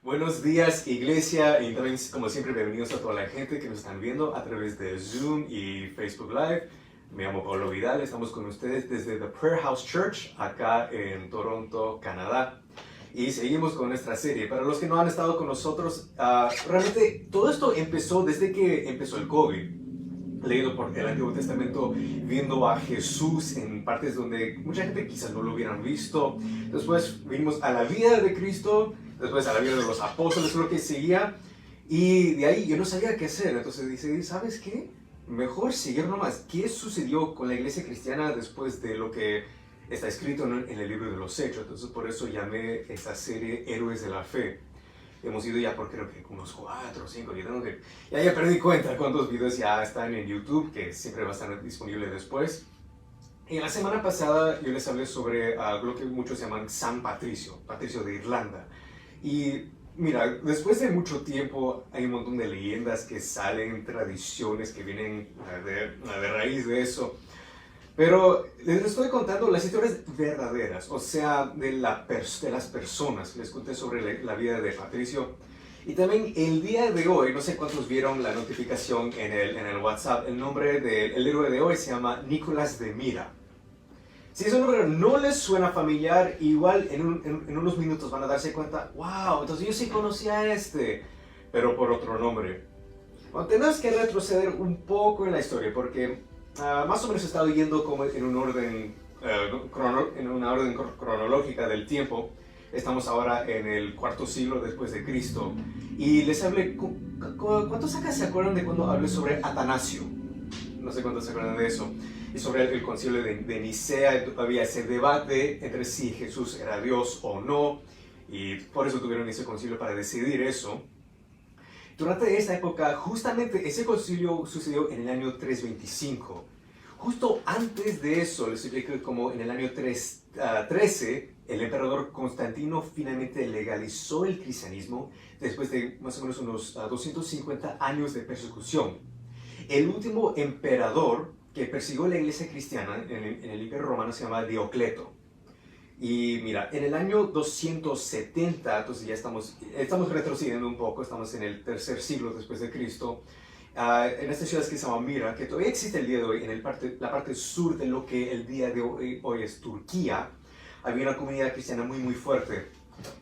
Buenos días, iglesia, y también, como siempre, bienvenidos a toda la gente que nos están viendo a través de Zoom y Facebook Live. Me llamo Pablo Vidal, estamos con ustedes desde The Prayer House Church, acá en Toronto, Canadá. Y seguimos con nuestra serie. Para los que no han estado con nosotros, realmente todo esto empezó desde que empezó el COVID. Leído por el Antiguo Testamento, viendo a Jesús en partes donde mucha gente quizás no lo hubieran visto. Después vinimos a la vida de Cristo, después a la vida de los apóstoles, lo que seguía. Y de ahí yo no sabía qué hacer. Entonces dice, ¿sabes qué? Mejor seguir nomás. ¿Qué sucedió con la iglesia cristiana después de lo que está escrito en el libro de los Hechos? Entonces por eso llamé esta serie Héroes de la Fe. Hemos ido ya por creo que unos 4 o 5, ya perdí cuenta cuántos videos ya están en YouTube, que siempre va a estar disponible después. Y la semana pasada yo les hablé sobre lo que muchos llaman San Patricio, Patricio de Irlanda. Y mira, después de mucho tiempo hay un montón de leyendas que salen, tradiciones que vienen de raíz de eso. Pero les estoy contando las historias verdaderas, o sea, de las personas. Les conté sobre la vida de Patricio. Y también el día de hoy, no sé cuántos vieron la notificación en el WhatsApp, el nombre del héroe de hoy se llama Nicolás de Mira. Si ese nombre no les suena familiar, igual en unos minutos van a darse cuenta, wow, entonces yo sí conocía a este, pero por otro nombre. Bueno, tenemos que retroceder un poco en la historia, porque más o menos he estado yendo como en una orden cronológica del tiempo. Estamos ahora en el cuarto siglo después de Cristo. Y les hablé, ¿cuántos acá se acuerdan de cuando hablé sobre Atanasio? No sé cuántos se acuerdan de eso. Y sobre el concilio de Nicea, había ese debate entre si Jesús era Dios o no. Y por eso tuvieron ese concilio para decidir eso. Durante esta época, justamente ese concilio sucedió en el año 325. Justo antes de eso, les explico como en el año 13, el emperador Constantino finalmente legalizó el cristianismo después de más o menos unos 250 años de persecución. El último emperador que persiguió la iglesia cristiana en el Imperio Romano se llama Diocleto. Y mira, en el año 270, entonces ya estamos retrocediendo un poco, estamos en el tercer siglo después de Cristo, en esta ciudad que se llama Mira, que todavía existe el día de hoy, en la parte sur de lo que el día de hoy es Turquía, había una comunidad cristiana muy muy fuerte.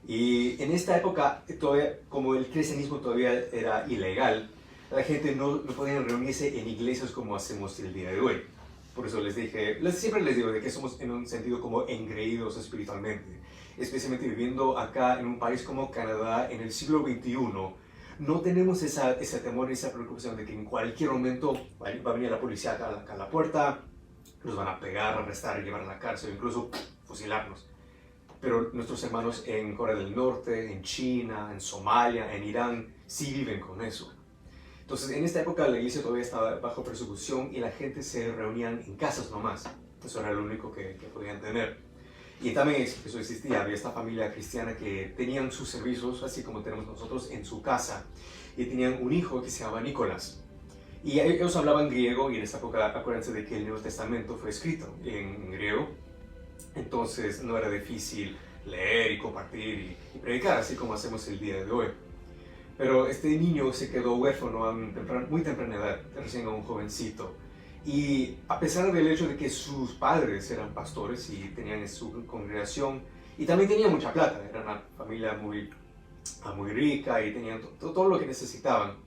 Y en esta época, todavía, como el cristianismo todavía era ilegal, la gente no podía reunirse en iglesias como hacemos el día de hoy. Por eso les dije, siempre les digo de que somos en un sentido como engreídos espiritualmente. Especialmente viviendo acá en un país como Canadá en el siglo XXI, no tenemos ese temor, esa preocupación de que en cualquier momento va a venir la policía acá a la puerta, nos van a pegar, arrestar, llevar a la cárcel, incluso fusilarnos. Pero nuestros hermanos en Corea del Norte, en China, en Somalia, en Irán, sí viven con eso. Entonces, en esta época la iglesia todavía estaba bajo persecución y la gente se reunían en casas nomás. Eso era lo único que podían tener. Y también eso existía, había esta familia cristiana que tenían sus servicios, así como tenemos nosotros, en su casa. Y tenían un hijo que se llamaba Nicolás. Y ellos hablaban griego, y en esta época acuérdense de que el Nuevo Testamento fue escrito en griego. Entonces no era difícil leer y compartir y predicar, así como hacemos el día de hoy. Pero este niño se quedó huérfano a muy temprana edad, recién a un jovencito. Y a pesar del hecho de que sus padres eran pastores y tenían su congregación, y también tenían mucha plata, era una familia muy rica y tenían todo lo que necesitaban.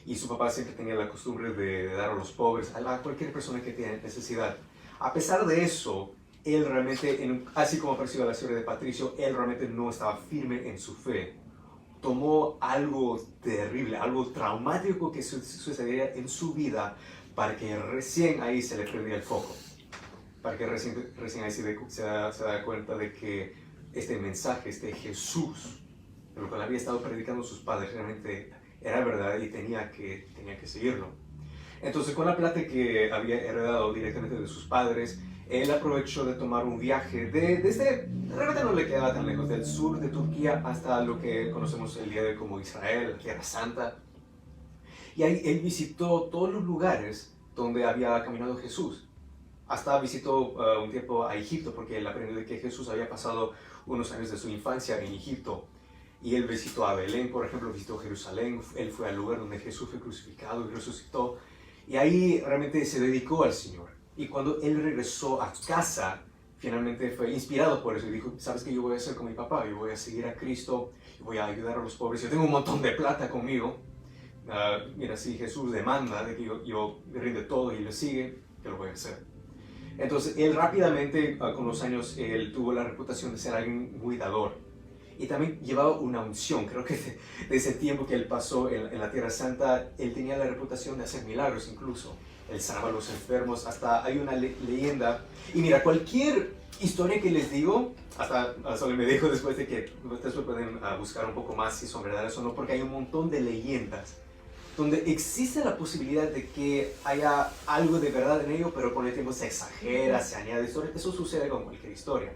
Y su papá siempre tenía la costumbre de dar a los pobres, a cualquier persona que tenía necesidad. A pesar de eso, él realmente, así como apareció la historia de Patricio, él realmente no estaba firme en su fe. Tomó algo terrible, algo traumático que sucedía en su vida para que recién ahí se le prendía el foco, para que recién ahí se da cuenta de que este mensaje, este Jesús, de lo que había estado predicando sus padres, realmente era verdad y tenía que seguirlo. Entonces, con la plata que había heredado directamente de sus padres, él aprovechó de tomar un viaje realmente no le quedaba tan lejos, del sur de Turquía hasta lo que conocemos el día de hoy como Israel, la Tierra Santa. Y ahí él visitó todos los lugares donde había caminado Jesús. Hasta visitó un tiempo a Egipto, porque él aprendió de que Jesús había pasado unos años de su infancia en Egipto. Y él visitó a Belén, por ejemplo, visitó Jerusalén, él fue al lugar donde Jesús fue crucificado y resucitó. Y ahí realmente se dedicó al Señor. Y cuando él regresó a casa, finalmente fue inspirado por eso y dijo, ¿sabes qué? Yo voy a hacer con mi papá, yo voy a seguir a Cristo, voy a ayudar a los pobres, yo tengo un montón de plata conmigo. Mira, si Jesús demanda de que yo rinde todo y le sigue, yo lo voy a hacer. Entonces, él rápidamente, con los años, él tuvo la reputación de ser alguien muy dador. Y también llevaba una unción. Creo que de ese tiempo que él pasó en la Tierra Santa, él tenía la reputación de hacer milagros incluso. Él sanaba a los enfermos, hasta hay una leyenda. Y mira, cualquier historia que les digo, hasta me dijo después de que ustedes lo pueden buscar un poco más si son verdades o no, porque hay un montón de leyendas donde existe la posibilidad de que haya algo de verdad en ello, pero con el tiempo se exagera, se añade historia. Eso sucede con cualquier historia.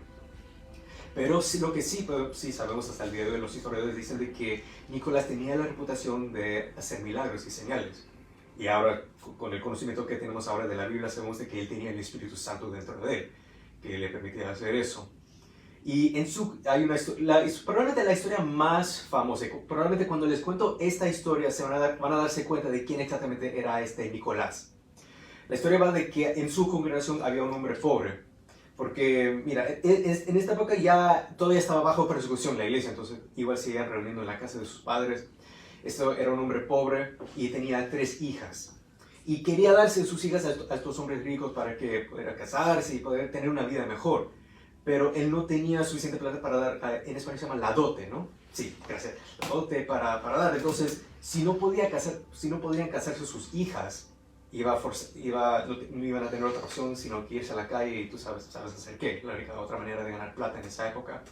Pero lo que sí sabemos hasta el día de hoy, los historiadores dicen de que Nicolás tenía la reputación de hacer milagros y señales. Y ahora, con el conocimiento que tenemos ahora de la Biblia, sabemos de que él tenía el Espíritu Santo dentro de él, que le permitía hacer eso. Y hay probablemente la historia más famosa, probablemente cuando les cuento esta historia van a darse cuenta de quién exactamente era este Nicolás. La historia va de que en su congregación había un hombre pobre, porque mira, en esta época todavía estaba bajo persecución la iglesia, entonces igual se iban reuniendo en la casa de sus padres. Esto era un hombre pobre y tenía 3 hijas. Y quería darse sus hijas a estos hombres ricos para que pudiera casarse y poder tener una vida mejor. Pero él no tenía suficiente plata para dar, en español se llama la dote, ¿no? Sí, gracias. La dote para dar. Entonces, si no podían casarse sus hijas, no iban a tener otra opción sino que irse a la calle y tú sabes hacer qué. La única otra manera de ganar plata en esa época.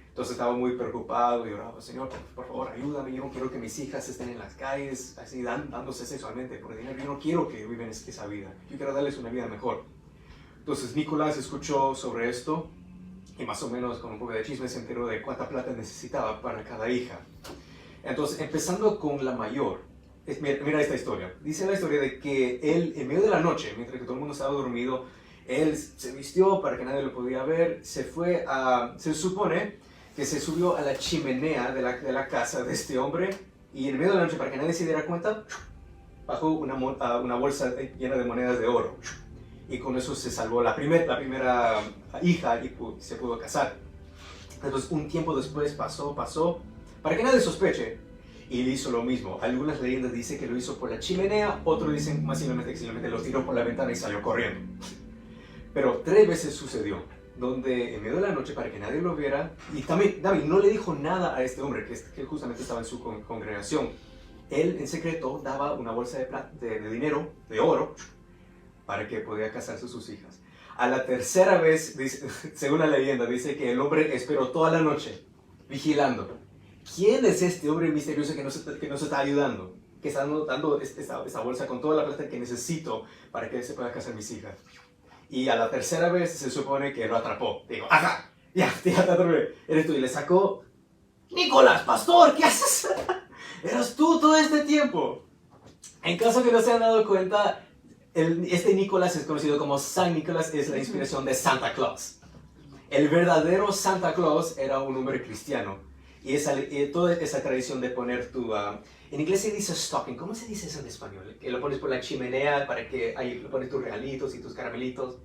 Entonces estaba muy preocupado y oraba, Señor, por favor, ayúdame, yo no quiero que mis hijas estén en las calles así dándose sexualmente por dinero, yo no quiero que vivan esa vida, yo quiero darles una vida mejor. Entonces Nicolás escuchó sobre esto y más o menos con un poco de chisme se enteró de cuánta plata necesitaba para cada hija. Entonces, empezando con la mayor, mira esta historia. Dice la historia de que él, en medio de la noche, mientras que todo el mundo estaba dormido, él se vistió para que nadie lo pudiera ver, se supone que se subió a la chimenea de la casa de este hombre y en medio de la noche, para que nadie se diera cuenta, bajó una bolsa llena de monedas de oro. Y con eso se salvó la primera hija y se pudo casar. Entonces, un tiempo después pasó, para que nadie sospeche, y le hizo lo mismo. Algunas leyendas dicen que lo hizo por la chimenea, otros dicen más simplemente que simplemente lo tiró por la ventana y salió corriendo. Pero 3 veces sucedió, donde en medio de la noche, para que nadie lo viera, y también David no le dijo nada a este hombre que justamente estaba en su congregación. Él en secreto daba una bolsa de dinero, de oro, para que podía casarse sus hijas. A la tercera vez, según la leyenda, dice que el hombre esperó toda la noche vigilando. ¿Quién es este hombre misterioso que nos está ayudando? Que está dando esta bolsa con toda la plata que necesito para que se pueda casar mis hijas. Y a la tercera vez se supone que lo atrapó. Digo, ajá, ya te atrapé. Eres tú. Y le sacó, Nicolás, pastor, ¿qué haces? Eras tú todo este tiempo. En caso que no se han dado cuenta, este Nicolás es conocido como San Nicolás, es la inspiración de Santa Claus. El verdadero Santa Claus era un hombre cristiano. Y toda esa tradición de poner en inglés se dice stocking, ¿cómo se dice eso en español? Que lo pones por la chimenea para que ahí lo pones tus regalitos y tus caramelitos.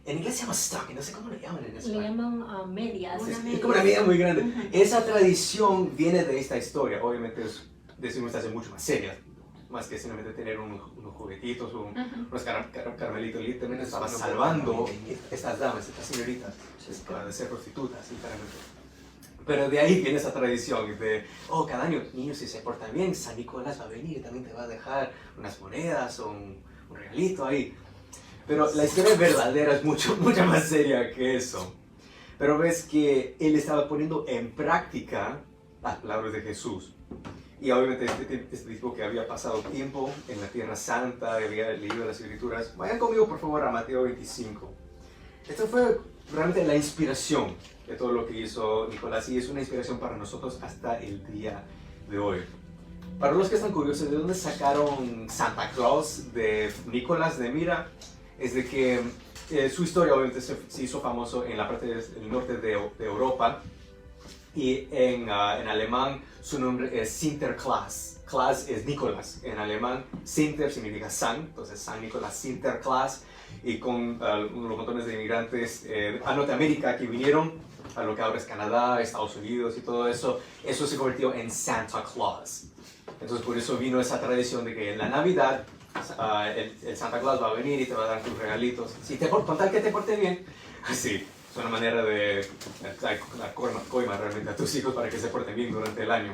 En inglés se llama stocking, no sé cómo le llaman en español. Le llaman medias. Es como una media muy grande. Esa tradición viene de esta historia, obviamente es de circunstancias mucho más serias. Más que simplemente tener unos juguetitos o unos caramelitos. Y también estaba salvando estas damas, estas señoritas, de ser prostitutas, literalmente. Pero de ahí viene esa tradición de, cada año, niños, si se portan bien, San Nicolás va a venir y también te va a dejar unas monedas o un regalito ahí. Pero la historia verdadera es mucho más seria que eso. Pero ves que él estaba poniendo en práctica las palabras de Jesús. Y obviamente este tipo que había pasado tiempo en la Tierra Santa, había leído las Escrituras. Vayan conmigo por favor a Mateo 25. Esto fue realmente la inspiración de todo lo que hizo Nicolás y es una inspiración para nosotros hasta el día de hoy. Para los que están curiosos de dónde sacaron Santa Claus de Nicolás de Mira, es de que su historia obviamente se hizo famoso en la parte del norte de Europa. Y en alemán su nombre es Sinterklaas. Klaas es Nicolás en alemán. Sinter significa San, entonces San Nicolás Sinterklaas. Y con los montones de inmigrantes a Norteamérica que vinieron a lo que ahora es Canadá, Estados Unidos y todo eso, eso se convirtió en Santa Claus. Entonces por eso vino esa tradición de que en la Navidad el Santa Claus va a venir y te va a dar tus regalitos. Si con tal que te portes bien, así. Es una manera de dar coima realmente a tus hijos para que se porten bien durante el año.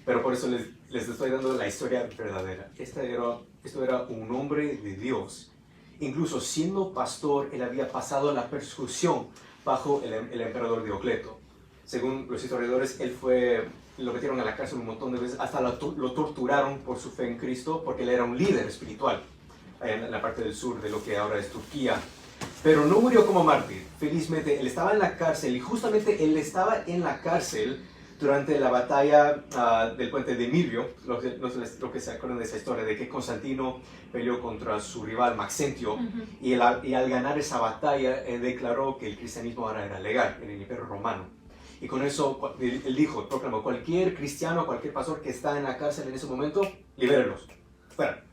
Pero por eso les estoy dando la historia verdadera. Esto era un hombre de Dios. Incluso siendo pastor, él había pasado la persecución bajo el emperador Diocleto. Según los historiadores, lo metieron a la cárcel un montón de veces, hasta lo torturaron por su fe en Cristo, porque él era un líder espiritual en la parte del sur de lo que ahora es Turquía. Pero no murió como mártir. Felizmente, él estaba en la cárcel, y justamente él estaba en la cárcel durante la batalla del puente de Milvio, lo que se acuerdan de esa historia, de que Constantino peleó contra su rival Maxentio, y al ganar esa batalla, él declaró que el cristianismo ahora era legal en el Imperio Romano. Y con eso, él proclamó, cualquier cristiano, cualquier pastor que está en la cárcel en ese momento, libérenlos, fuera.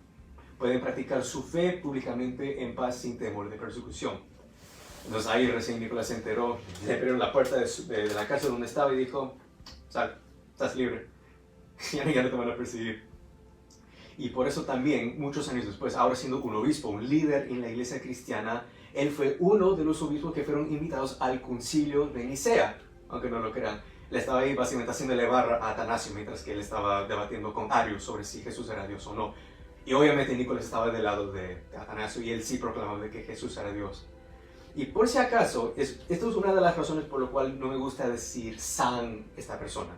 Pueden practicar su fe públicamente en paz sin temor de persecución. Entonces ahí recién Nicolás se enteró, le abrieron la puerta de la cárcel donde estaba y dijo, sal, estás libre, ya no te van a perseguir. Y por eso también, muchos años después, ahora siendo un obispo, un líder en la iglesia cristiana, él fue uno de los obispos que fueron invitados al concilio de Nicea, aunque no lo crean. Le estaba ahí básicamente haciéndole barra a Atanasio mientras que él estaba debatiendo con Ario sobre si Jesús era Dios o no. Y obviamente Nicolás estaba del lado de Atanasio y él sí proclamaba de que Jesús era Dios. Y por si acaso, esto es una de las razones por la cual no me gusta decir San esta persona.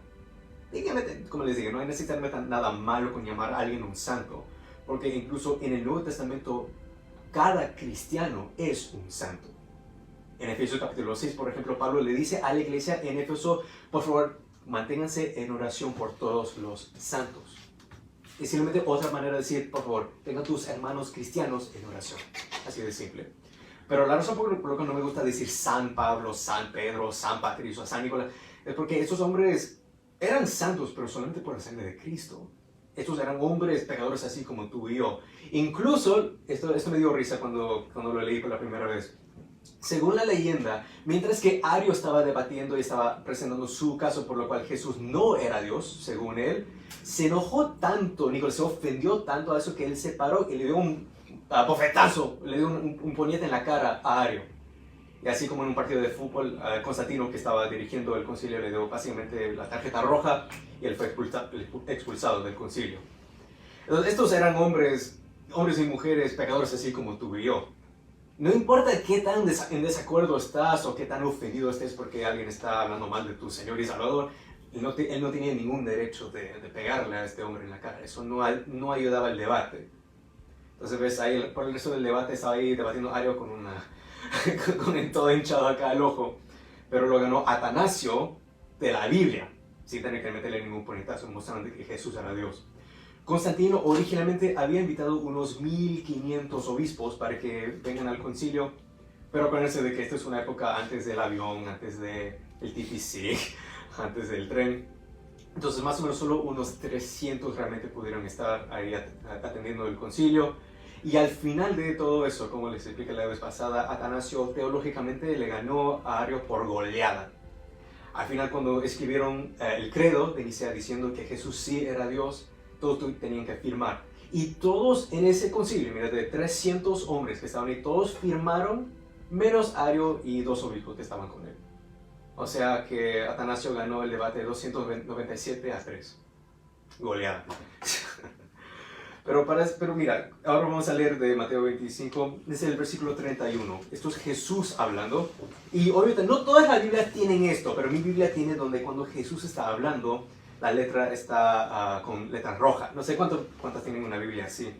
Como les digo, no hay necesariamente nada malo con llamar a alguien un santo, porque incluso en el Nuevo Testamento cada cristiano es un santo. En Efesios capítulo 6, por ejemplo, Pablo le dice a la iglesia en Éfeso, por favor, manténganse en oración por todos los santos. Y simplemente otra manera de decir, por favor, tengan tus hermanos cristianos en oración. Así de simple. Pero la razón por la que no me gusta decir San Pablo, San Pedro, San Patricio, San Nicolás, es porque estos hombres eran santos, pero solamente por la sangre de Cristo. Estos eran hombres pecadores así como tú y yo. Incluso, esto me dio risa cuando lo leí por la primera vez. Según la leyenda, mientras que Ario estaba debatiendo y estaba presentando su caso por lo cual Jesús no era Dios, según él, se enojó tanto, Nicolás se ofendió tanto a eso que él se paró y le dio un bofetazo, le dio un puñete en la cara a Ario. Y así como en un partido de fútbol, Constantino, que estaba dirigiendo el concilio, le dio básicamente la tarjeta roja y él fue expulsado del concilio. Entonces, estos eran hombres y mujeres pecadores así como tú y yo. No importa qué tan en desacuerdo estás o qué tan ofendido estés porque alguien está hablando mal de tu Señor y Salvador, él no tenía ningún derecho de pegarle a este hombre en la cara. Eso no ayudaba al debate. Entonces ves ahí, por el resto del debate estaba ahí debatiendo Ario con todo hinchado acá al ojo. Pero lo ganó Atanasio de la Biblia, sin tener que meterle ningún puñetazo, mostrando que Jesús era Dios. Constantino originalmente había invitado unos 1500 obispos para que vengan al concilio, pero acuérdense de que esta es una época antes del avión, antes del TPC, antes del tren. Entonces más o menos solo unos 300 realmente pudieron estar ahí atendiendo el concilio. Y al final de todo eso, como les expliqué la vez pasada, Atanasio teológicamente le ganó a Ario por goleada. Al final, cuando escribieron el credo de Nicea diciendo que Jesús sí era Dios, todos tenían que firmar. Y todos en ese concilio, mira, de 300 hombres que estaban ahí, todos firmaron, menos Ario y 2 obispos que estaban con él. O sea que Atanasio ganó el debate 297-3. Goleada. Pero mira, ahora vamos a leer de Mateo 25, desde el versículo 31. Esto es Jesús hablando. Y obviamente no todas las Biblias tienen esto, pero mi Biblia tiene donde cuando Jesús está hablando, la letra está con letra roja. No sé cuántas tienen una Biblia así.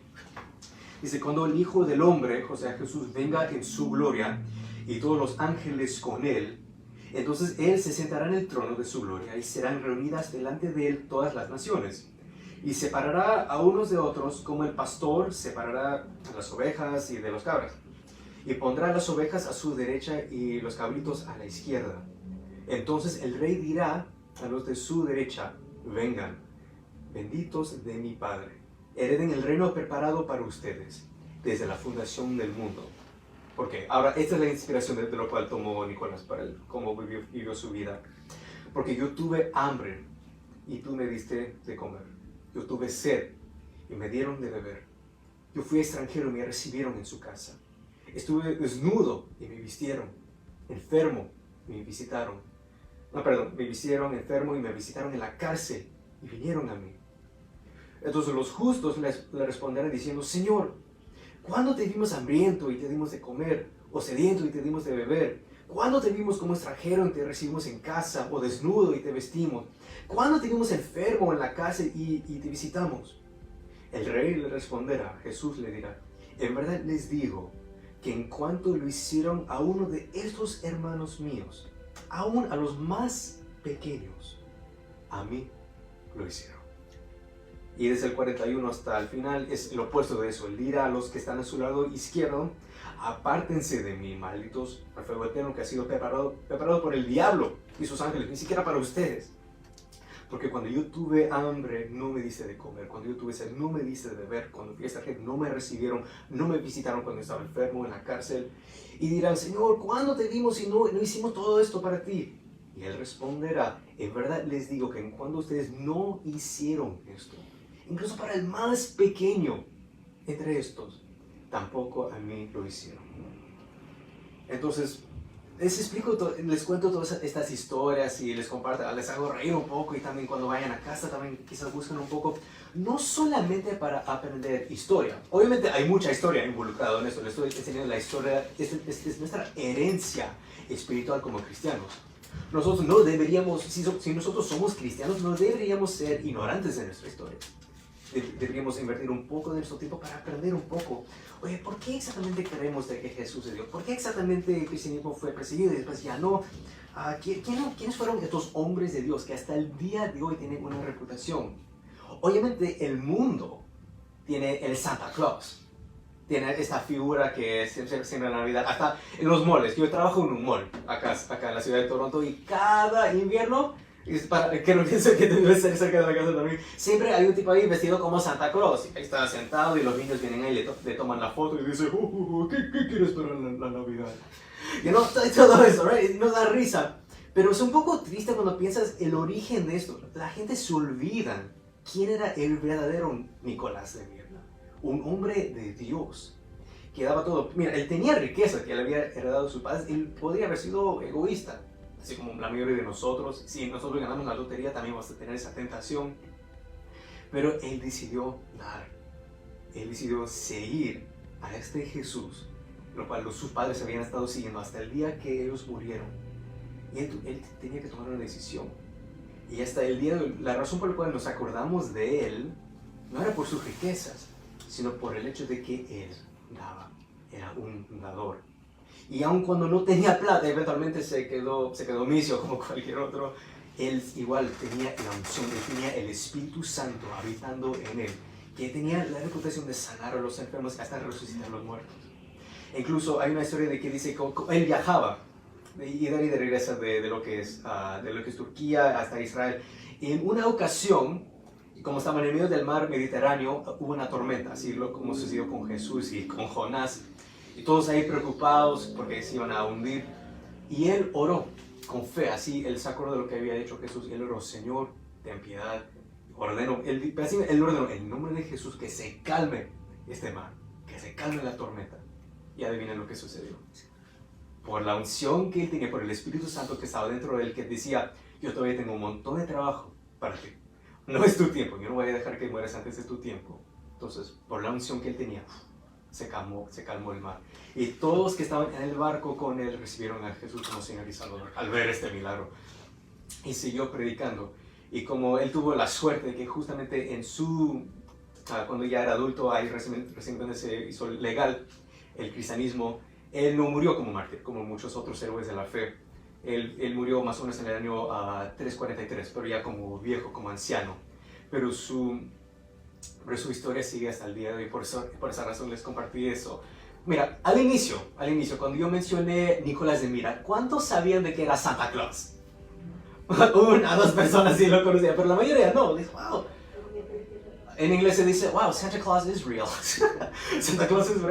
Dice, cuando el Hijo del Hombre, o sea Jesús, venga en su gloria y todos los ángeles con él, entonces él se sentará en el trono de su gloria y serán reunidas delante de él todas las naciones. Y separará a unos de otros como el pastor separará a las ovejas y de los cabras. Y pondrá las ovejas a su derecha y los cabritos a la izquierda. Entonces el rey dirá a los de su derecha, vengan, benditos de mi Padre, hereden el reino preparado para ustedes desde la fundación del mundo. Porque ahora, esta es la inspiración de lo cual tomó Nicolás para cómo vivió su vida. Porque yo tuve hambre y tú me diste de comer. Yo tuve sed y me dieron de beber. Yo fui extranjero y me recibieron en su casa. Estuve desnudo y me vistieron. Enfermo y me visitaron. Me vistieron enfermo y me visitaron en la cárcel y vinieron a mí. Entonces los justos le responderán diciendo, Señor, ¿cuándo te vimos hambriento y te dimos de comer? ¿O sediento y te dimos de beber? ¿Cuándo te vimos como extranjero y te recibimos en casa? ¿O desnudo y te vestimos? ¿Cuándo te vimos enfermo en la cárcel y te visitamos? El rey le responderá, Jesús le dirá, en verdad les digo que en cuanto lo hicieron a uno de estos hermanos míos, aún a los más pequeños, a mí lo hicieron. Y desde el 41 hasta el final es el opuesto de eso. Él dirá a los que están a su lado izquierdo, apártense de mí, malditos, al fuego eterno que ha sido preparado por el diablo y sus ángeles, ni siquiera para ustedes. Porque cuando yo tuve hambre, no me diste de comer. Cuando yo tuve sed, no me diste de beber. Cuando fui extranjero, no me recibieron, no me visitaron cuando estaba enfermo en la cárcel. Y dirán, Señor, ¿cuándo te vimos y no hicimos todo esto para ti? Y Él responderá, en verdad les digo que en cuando ustedes no hicieron esto, incluso para el más pequeño entre estos, tampoco a mí lo hicieron. Entonces, les cuento todas estas historias y les comparto, les hago reír un poco y también cuando vayan a casa también quizás busquen un poco, no solamente para aprender historia. Obviamente hay mucha historia involucrada en esto, les estoy enseñando la historia, es nuestra herencia espiritual como cristianos. Nosotros no deberíamos, si nosotros somos cristianos, no deberíamos ser ignorantes de nuestra historia. Deberíamos invertir un poco de nuestro tiempo para aprender un poco. Oye, ¿por qué exactamente creemos de que Jesús es Dios? ¿Por qué exactamente el cristianismo fue perseguido y después ya no? ¿Quiénes fueron estos hombres de Dios que hasta el día de hoy tienen una reputación? Obviamente el mundo tiene el Santa Claus. Tiene esta figura que siempre en la Navidad, hasta en los malls. Yo trabajo en un mall acá en la ciudad de Toronto y cada invierno, que no pienso que debe ser cerca de la casa también, siempre hay un tipo ahí vestido como Santa Claus. Ahí está sentado y los niños vienen ahí, le toman la foto y dicen, ¿qué quieres para la Navidad? Y no, todo eso, right? Y nos da risa. Pero es un poco triste cuando piensas el origen de esto. La gente se olvida quién era el verdadero Nicolás de Mirna. Un hombre de Dios que daba todo. Mira, él tenía riqueza que le había heredado a sus padres. Él podría haber sido egoísta, así como la mayoría de nosotros. Si nosotros ganamos la lotería, también vamos a tener esa tentación. Pero él decidió dar. Él decidió seguir a este Jesús, lo cual sus padres habían estado siguiendo hasta el día que ellos murieron. Y él tenía que tomar una decisión. Y hasta el día de hoy, la razón por la cual nos acordamos de él no era por sus riquezas, sino por el hecho de que él daba. Era un dador. Y aun cuando no tenía plata, eventualmente se quedó misio como cualquier otro, él igual tenía la unción, él tenía el Espíritu Santo habitando en él, que tenía la reputación de sanar a los enfermos hasta resucitar a los muertos. E incluso hay una historia de que dice que él viajaba de ida y de regreso de lo que es Turquía hasta Israel. Y en una ocasión, como estaban en medio del mar Mediterráneo, hubo una tormenta, así como sucedió con Jesús y con Jonás. Y todos ahí preocupados porque se iban a hundir. Y él oró con fe, así él se acordó de lo que había hecho Jesús. Y él oró, Señor, ten piedad. Él ordenó en nombre de Jesús que se calme este mar, que se calme la tormenta. Y adivinen lo que sucedió. Por la unción que él tenía, por el Espíritu Santo que estaba dentro de él, que decía, yo todavía tengo un montón de trabajo para ti. No es tu tiempo, yo no voy a dejar que mueras antes de tu tiempo. Entonces, por la unción que él tenía, se calmó el mar. Y todos los que estaban en el barco con él recibieron a Jesús como Señor y Salvador al ver este milagro. Y siguió predicando. Y como él tuvo la suerte de que justamente cuando ya era adulto, ahí recientemente se hizo legal el cristianismo, él no murió como mártir, como muchos otros héroes de la fe. Él murió más o menos en el año 343, pero ya como viejo, como anciano. Pero su historia sigue hasta el día de hoy, por esa razón les compartí eso. Mira, al inicio, cuando yo mencioné Nicolás de Mira, ¿cuántos sabían de que era Santa Claus? Una, dos personas sí lo conocían, pero la mayoría no. Dice, wow. En inglés se dice, wow, Santa Claus is real. Santa Claus es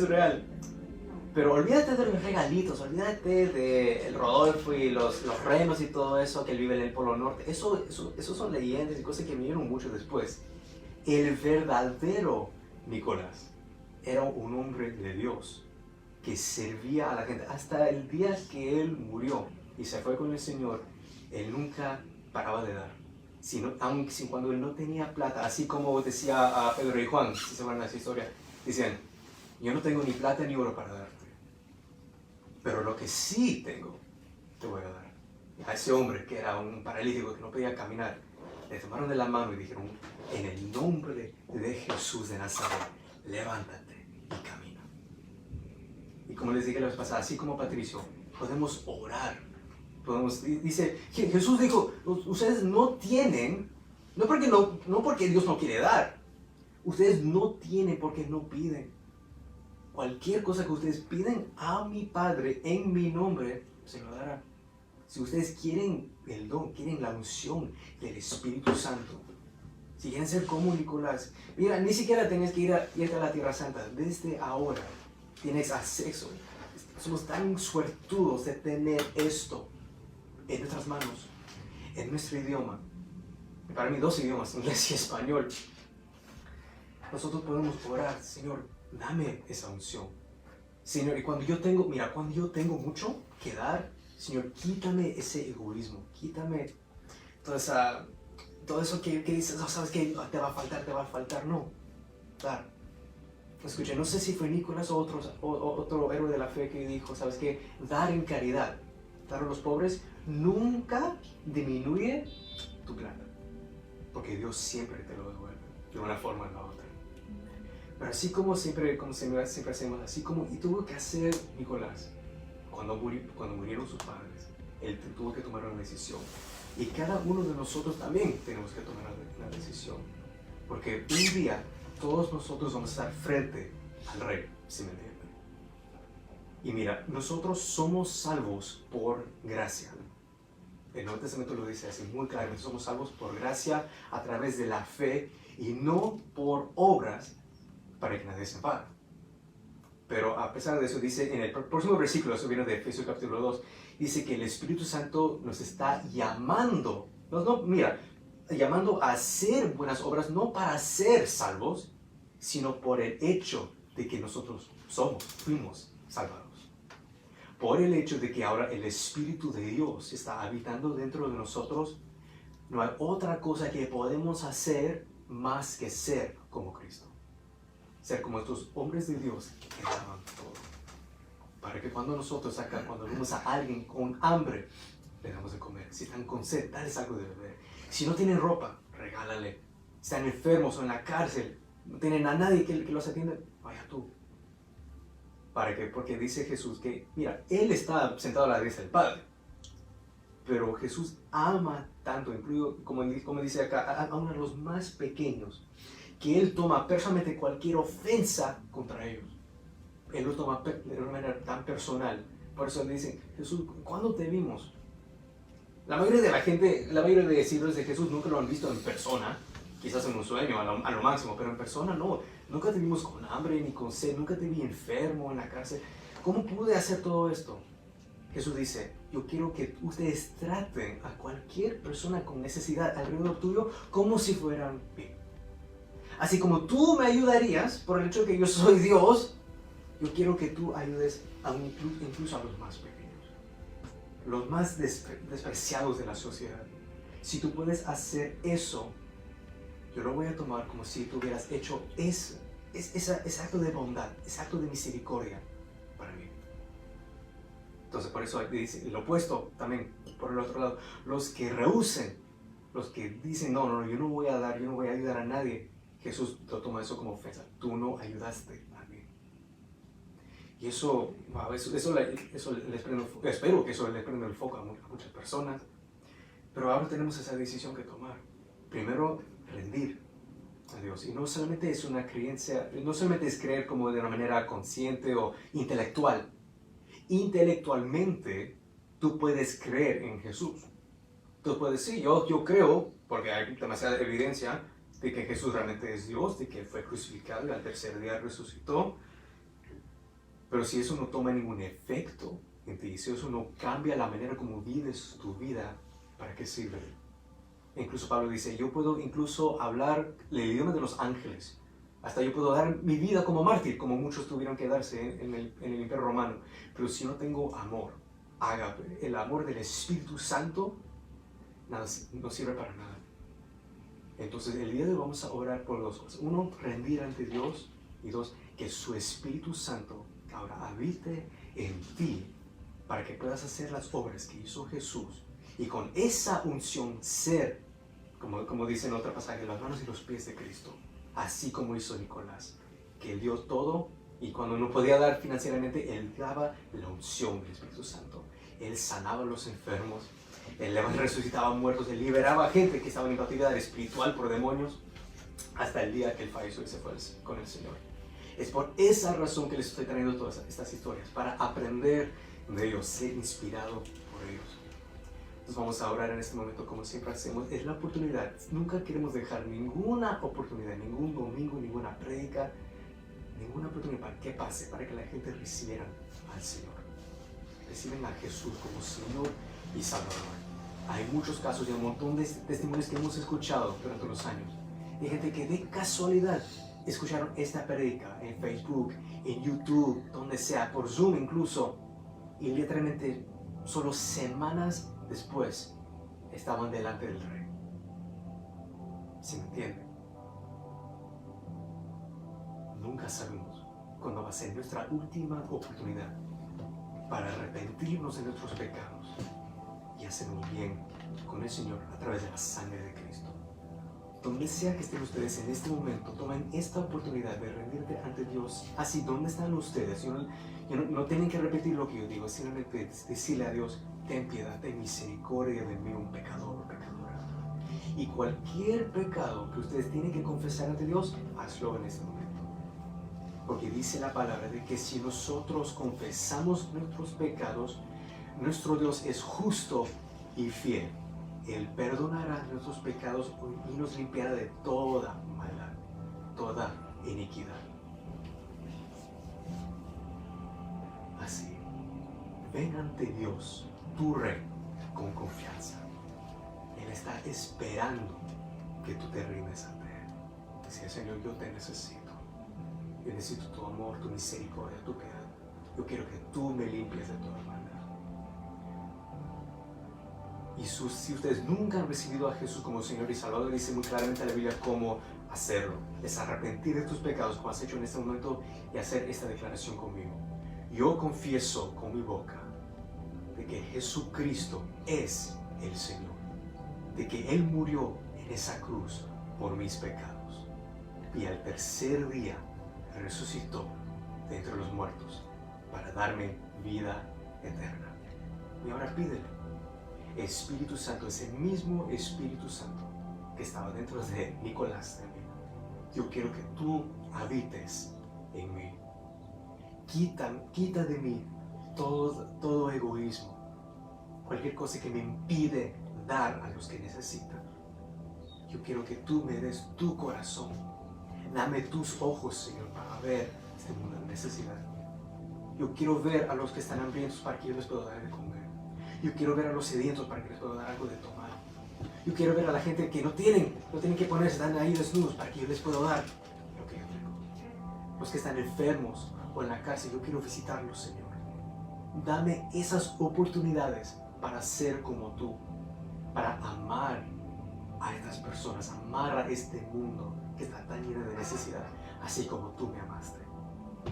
real. Pero olvídate de los regalitos, olvídate del Rodolfo y los renos y todo eso que él vive en el Polo Norte. Eso son leyendas y cosas que vinieron mucho después. El verdadero Nicolás era un hombre de Dios que servía a la gente. Hasta el día que él murió y se fue con el Señor, él nunca paraba de dar. Aun cuando él no tenía plata, así como decía a Pedro y Juan, si se van a esa historia, decían, yo no tengo ni plata ni oro para darte, pero lo que sí tengo, te voy a dar. Y a ese hombre que era un paralítico que no podía caminar, le tomaron de la mano y dijeron, en el nombre de Jesús de Nazaret, levántate y camina. Y como les dije la vez pasada, así como Patricio, podemos orar. Dice, Jesús dijo, ustedes no tienen, no porque Dios no quiere dar, ustedes no tienen porque no piden. Cualquier cosa que ustedes piden a mi Padre en mi nombre, se lo dará. Si ustedes quieren el don, quieren la unción del Espíritu Santo, si quieren ser como Nicolás, mira, ni siquiera tienes que irte a la Tierra Santa. Desde ahora tienes acceso. Somos tan suertudos de tener esto en nuestras manos, en nuestro idioma. Para mí 2 idiomas, inglés y español. Nosotros podemos orar, Señor, dame esa unción. Señor, y cuando yo tengo mucho que dar, Señor, quítame ese egoísmo, quítame todo eso que dices, no, sabes que te va a faltar, no, dar. Escuche, no sé si fue Nicolás o otro héroe de la fe que dijo, sabes que dar en caridad, dar a los pobres, nunca disminuye tu plata, porque Dios siempre te lo devuelve, de una forma o la otra. Pero así como siempre hacemos, así como y tuvo que hacer Nicolás, cuando murieron sus padres, él tuvo que tomar una decisión. Y cada uno de nosotros también tenemos que tomar una decisión. Porque un día todos nosotros vamos a estar frente al Rey, si me entienden. Y mira, nosotros somos salvos por gracia. El Nuevo Testamento lo dice así muy claro, somos salvos por gracia a través de la fe y no por obras para que nadie se enfade. Pero a pesar de eso, dice en el próximo versículo, eso viene de Efesios capítulo 2, dice que el Espíritu Santo nos está llamando, llamando a hacer buenas obras, no para ser salvos, sino por el hecho de que nosotros fuimos salvados. Por el hecho de que ahora el Espíritu de Dios está habitando dentro de nosotros, no hay otra cosa que podemos hacer más que ser como Cristo. Ser como estos hombres de Dios que daban todo. Para que cuando vemos a alguien con hambre, le damos de comer. Si están con sed, dales algo de beber. Si no tienen ropa, regálale. Si están enfermos o en la cárcel, no tienen a nadie que los atienda, vaya tú. Porque dice Jesús que, mira, Él está sentado a la derecha del Padre. Pero Jesús ama tanto, incluido, como dice acá, a uno de los más pequeños, que Él toma personalmente cualquier ofensa contra ellos. Él lo toma de una manera tan personal. Por eso le dicen, Jesús, ¿cuándo te vimos? La mayoría de discípulos de Jesús nunca lo han visto en persona, quizás en un sueño a lo máximo, pero en persona no. Nunca te vimos con hambre ni con sed, nunca te vi enfermo en la cárcel. ¿Cómo pude hacer todo esto? Jesús dice, yo quiero que ustedes traten a cualquier persona con necesidad alrededor tuyo como si fueran bien. Así como tú me ayudarías por el hecho de que yo soy Dios, yo quiero que tú ayudes incluso a los más pequeños, los más despreciados de la sociedad. Si tú puedes hacer eso, yo lo voy a tomar como si tú hubieras hecho ese acto de bondad, ese acto de misericordia para mí. Entonces por eso dice el opuesto también, por el otro lado, los que rehúsen, los que dicen, no, yo no voy a dar, yo no voy a ayudar a nadie, Jesús lo toma eso como ofensa, tú no ayudaste a mí. Y eso espero que eso les prenda el foco a muchas personas, pero ahora tenemos esa decisión que tomar. Primero, rendir a Dios. Y no solamente es una creencia, no solamente es creer como de una manera consciente o intelectual. Intelectualmente, tú puedes creer en Jesús. Tú puedes decir, yo creo, porque hay demasiada evidencia de que Jesús realmente es Dios, de que fue crucificado y al tercer día resucitó. Pero si eso no toma ningún efecto en ti, si eso no cambia la manera como vives tu vida, ¿para qué sirve? Incluso Pablo dice, yo puedo incluso hablar el idioma de los ángeles. Hasta yo puedo dar mi vida como mártir, como muchos tuvieron que darse en el Imperio Romano. Pero si no tengo amor, ágape, el amor del Espíritu Santo, nada, no sirve para nada. Entonces el día de hoy vamos a orar por dos cosas. Uno, rendir ante Dios. Y dos, que su Espíritu Santo ahora habite en ti para que puedas hacer las obras que hizo Jesús. Y con esa unción ser, como dice en otro pasaje, las manos y los pies de Cristo. Así como hizo Nicolás, que él dio todo y cuando no podía dar financieramente, él daba la unción del Espíritu Santo. Él sanaba a los enfermos, él resucitaba muertos, él liberaba a gente que estaba en cautividad espiritual por demonios, hasta el día que él falleció y se fue con el Señor. Es por esa razón que les estoy trayendo todas estas historias, para aprender de ellos, ser inspirado por ellos. Entonces vamos a orar en este momento como siempre hacemos. Es la oportunidad. Nunca queremos dejar ninguna oportunidad, ningún domingo, ninguna prédica, ninguna oportunidad para que pase, para que la gente reciba al Señor. Reciben a Jesús como Señor y Salvador. Hay muchos casos y un montón de testimonios que hemos escuchado durante los años. De gente que de casualidad escucharon esta prédica en Facebook, en YouTube, donde sea, por Zoom incluso, y literalmente solo semanas después estaban delante del Rey. ¿Sí me entienden? Nunca sabemos cuándo va a ser nuestra última oportunidad para arrepentirnos de nuestros pecados y hacer un bien con el Señor a través de la sangre de Cristo. Donde sea que estén ustedes en este momento, tomen esta oportunidad de rendirte ante Dios. Así, ¿dónde están ustedes? No tienen que repetir lo que yo digo, simplemente decirle a Dios, ten piedad, ten misericordia de mí, un pecador o pecadora. Y cualquier pecado que ustedes tienen que confesar ante Dios, hazlo en este momento. Porque dice la palabra de que si nosotros confesamos nuestros pecados, nuestro Dios es justo y fiel. Él perdonará nuestros pecados y nos limpiará de toda maldad, toda iniquidad. Así, ven ante Dios, tu Rey, con confianza. Él está esperando que tú te rindes ante Él. Decía, Señor, yo te necesito. Yo necesito tu amor, tu misericordia, tu piedad. Yo quiero que tú me limpies de toda maldad. Y si ustedes nunca han recibido a Jesús como Señor y Salvador, dice muy claramente la Biblia cómo hacerlo. Es arrepentir de tus pecados, como has hecho en este momento, y hacer esta declaración conmigo. Yo confieso con mi boca de que Jesucristo es el Señor, de que Él murió en esa cruz por mis pecados, y al tercer día resucitó de entre los muertos para darme vida eterna. Y ahora pídele. Espíritu Santo, ese mismo Espíritu Santo que estaba dentro de Nicolás también. Yo quiero que tú habites en mí. Quita de mí todo egoísmo, cualquier cosa que me impide dar a los que necesitan. Yo quiero que tú me des tu corazón. Dame tus ojos, Señor, para ver este mundo de necesidad. Yo quiero ver a los que están hambrientos para que yo les pueda dar de comer. Yo quiero ver a los sedientos para que les pueda dar algo de tomar. Yo quiero ver a la gente que no tienen que ponerse, están ahí desnudos para que yo les pueda dar lo que yo tengo. Los que están enfermos o en la cárcel, yo quiero visitarlos, Señor. Dame esas oportunidades para ser como tú, para amar a estas personas, amar a este mundo que está tan lleno de necesidad, así como tú me amaste.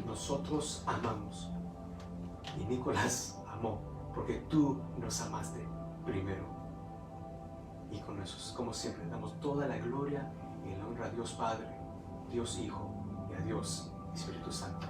Nosotros amamos y Nicolás amó porque tú nos amaste primero. Y con eso, como siempre, damos toda la gloria y la honra a Dios Padre, Dios Hijo y a Dios Espíritu Santo.